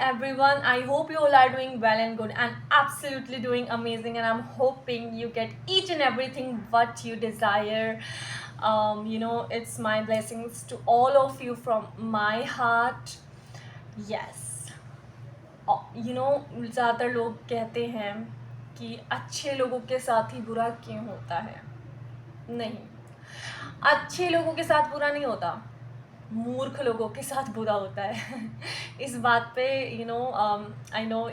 everyone, I hope you all are doing well and good and absolutely doing amazing, and I'm hoping you get each and everything what you desire. It's my blessings to all of you from my heart. Yes. ज़्यादातर लोग कहते हैं कि अच्छे लोगों के साथ ही बुरा क्यों होता है। नहीं, अच्छे लोगों के साथ बुरा नहीं होता, मूर्ख लोगों के साथ बुरा होता है। इस बात पे I know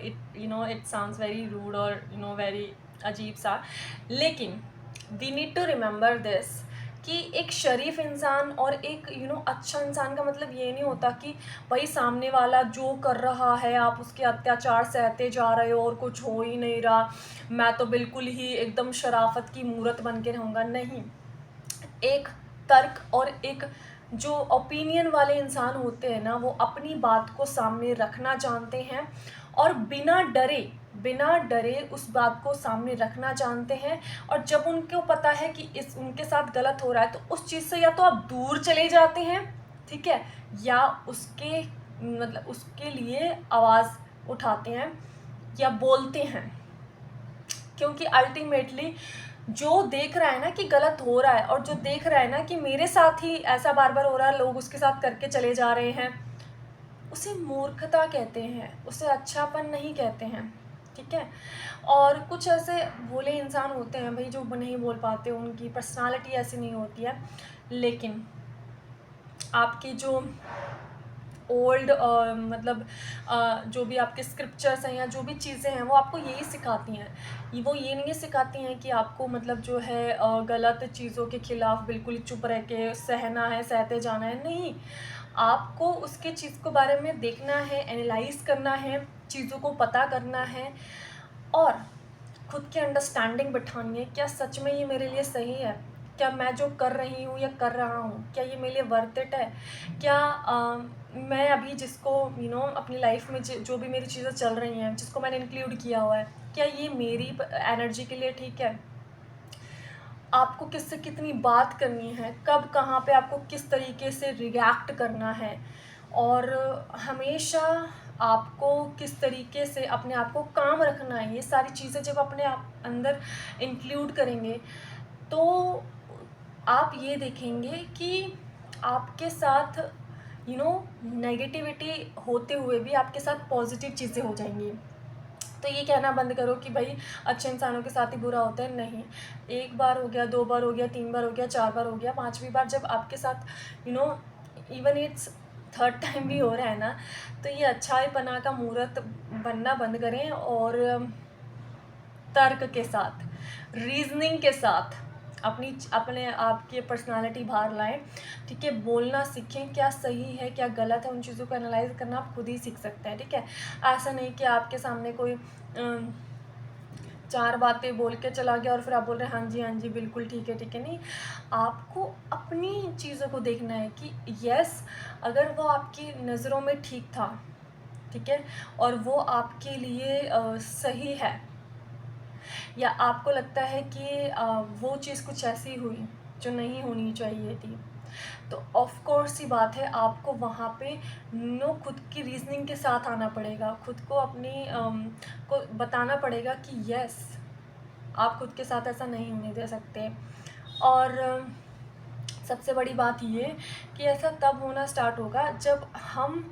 it sounds very rude और वेरी अजीब सा, लेकिन we need to remember this कि एक शरीफ इंसान और एक अच्छा इंसान का मतलब ये नहीं होता कि भाई सामने वाला जो कर रहा है आप उसके अत्याचार सहते जा रहे हो और कुछ हो ही नहीं रहा, मैं तो बिल्कुल ही एकदम शराफत की मूरत बन के रहूँगा। नहीं, एक तर्क और एक जो ओपिनियन वाले इंसान होते हैं ना, वो अपनी बात को सामने रखना जानते हैं और बिना डरे उस बात को सामने रखना जानते हैं। और जब उनको पता है कि उनके साथ गलत हो रहा है, तो उस चीज़ से या तो आप दूर चले जाते हैं, ठीक है, या उसके लिए आवाज़ उठाते हैं या बोलते हैं। क्योंकि अल्टीमेटली जो देख रहा है ना कि गलत हो रहा है, और जो देख रहा है ना कि मेरे साथ ही ऐसा बार बार हो रहा है, लोग उसके साथ करके चले जा रहे हैं, उसे मूर्खता कहते हैं, उसे अच्छापन नहीं कहते हैं, ठीक है। और कुछ ऐसे भोले इंसान होते हैं भाई जो नहीं बोल पाते, उनकी पर्सनालिटी ऐसी नहीं होती है, लेकिन आपकी जो ओल्ड जो भी आपके स्क्रिप्चर्स हैं या जो भी चीज़ें हैं वो आपको यही सिखाती हैं। वो ये नहीं सिखाती हैं कि आपको जो है गलत चीज़ों के ख़िलाफ़ बिल्कुल चुप रह के सहना है, सहते जाना है। नहीं, आपको उसके चीज़ के बारे में देखना है, एनालाइज़ करना है, चीज़ों को पता करना है और खुद की अंडरस्टैंडिंग बिठानी है। क्या सच में ये मेरे लिए सही है? क्या मैं जो कर रही हूँ या कर रहा हूँ, क्या ये मेरे लिए वर्थ इट है? क्या मैं अभी जिसको अपनी लाइफ में जो भी मेरी चीज़ें चल रही हैं, जिसको मैंने इंक्लूड किया हुआ है, क्या ये मेरी एनर्जी के लिए ठीक है? आपको किससे कितनी बात करनी है, कब कहाँ पे आपको किस तरीके से रिएक्ट करना है, और हमेशा आपको किस तरीके से अपने आप को काम रखना है, ये सारी चीज़ें जब अपने आप अंदर इंक्लूड करेंगे तो आप ये देखेंगे कि आपके साथ नेगेटिविटी होते हुए भी आपके साथ पॉजिटिव चीज़ें हो जाएंगी। तो ये कहना बंद करो कि भाई अच्छे इंसानों के साथ ही बुरा होता है। नहीं, एक बार हो गया, 2 बार हो गया, 3 बार हो गया, 4 बार हो गया, 5वीं बार जब आपके साथ इवन इट्स थर्ड टाइम भी हो रहा है ना, तो ये अच्छाईपना का मूर्त बनना बंद करें और तर्क के साथ, रीजनिंग के साथ अपने आप की पर्सनालिटी बाहर लाएं, ठीक है। बोलना सीखें, क्या सही है क्या गलत है, उन चीज़ों को एनालाइज करना आप खुद ही सीख सकते हैं, ठीक है। ऐसा नहीं कि आपके सामने कोई 4 बातें बोल के चला गया और फिर आप बोल रहे हैं हाँ जी बिल्कुल ठीक है। नहीं, आपको अपनी चीज़ों को देखना है कि यस, अगर वो आपकी नज़रों में ठीक था, ठीक है, और वो आपके लिए सही है, या आपको लगता है कि वो चीज़ कुछ ऐसी हुई जो नहीं होनी चाहिए थी, तो ऑफ कोर्स ही बात है, आपको वहाँ पे खुद की रीजनिंग के साथ आना पड़ेगा, खुद को अपनी को बताना पड़ेगा कि यस, आप खुद के साथ ऐसा नहीं होने दे सकते। और सबसे बड़ी बात ये कि ऐसा तब होना स्टार्ट होगा जब हम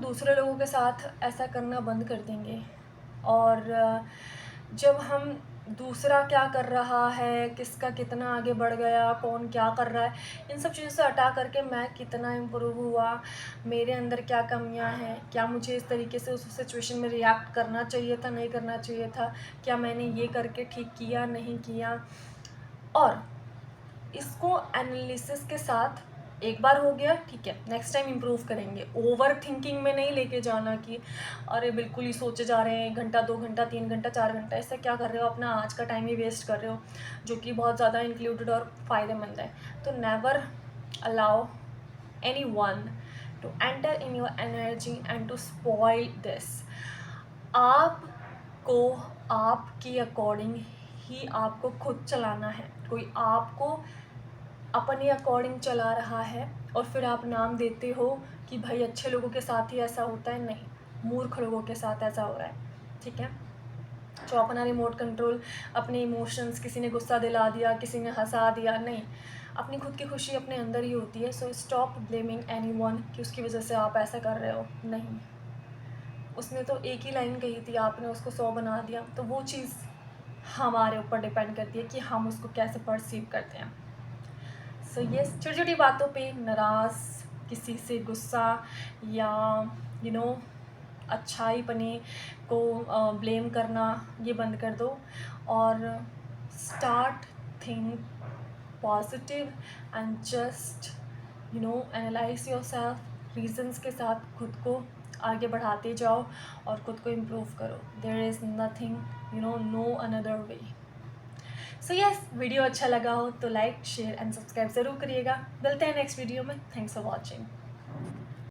दूसरे लोगों के साथ ऐसा करना बंद कर देंगे, और जब हम दूसरा क्या कर रहा है, किसका कितना आगे बढ़ गया, कौन क्या कर रहा है, इन सब चीज़ों से हटा करके मैं कितना इम्प्रूव हुआ, मेरे अंदर क्या कमियां हैं, क्या मुझे इस तरीके से उस सिचुएशन में रिएक्ट करना चाहिए था, नहीं करना चाहिए था, क्या मैंने ये करके ठीक किया, नहीं किया, और इसको एनालिसिस के साथ एक बार हो गया, ठीक है, नेक्स्ट टाइम इम्प्रूव करेंगे। ओवर थिंकिंग में नहीं लेके जाना कि अरे बिल्कुल ही सोचे जा रहे हैं, 1 घंटा 2 घंटा 3 घंटा 4 घंटा, ऐसा क्या कर रहे हो, अपना आज का टाइम ही वेस्ट कर रहे हो, जो कि बहुत ज़्यादा इंक्लूडेड और फ़ायदेमंद है। तो never allow anyone to enter in your energy and to spoil this. आपको आपके अकॉर्डिंग ही आपको खुद चलाना है। कोई आपको अपने अकॉर्डिंग चला रहा है और फिर आप नाम देते हो कि भाई अच्छे लोगों के साथ ही ऐसा होता है, नहीं। मूर्ख लोगों के साथ ऐसा हो रहा है, ठीक है। जो अपना रिमोट कंट्रोल, अपने इमोशंस, किसी ने गुस्सा दिला दिया, किसी ने हंसा दिया, नहीं, अपनी खुद की खुशी अपने अंदर ही होती है। सो स्टॉप ब्लेमिंग एनीवन कि उसकी वजह से आप ऐसा कर रहे हो। नहीं, उसने तो एक ही लाइन कही थी, आपने उसको 100 बना दिया। तो वो चीज़ हमारे ऊपर डिपेंड करती है कि हम उसको कैसे परसीव करते हैं। सो ये छोटी छोटी बातों पे नाराज़, किसी से गुस्सा या यू नो अच्छाई पने को ब्लेम करना, ये बंद कर दो और start think positive and just analyse your self. Reasons के साथ खुद को आगे बढ़ाते जाओ और खुद को इम्प्रूव करो। There is nothing no another way. So yes, video अच्छा लगा हो तो लाइक शेयर एंड सब्सक्राइब ज़रूर करिएगा। मिलते हैं नेक्स्ट वीडियो में। Thanks for watching.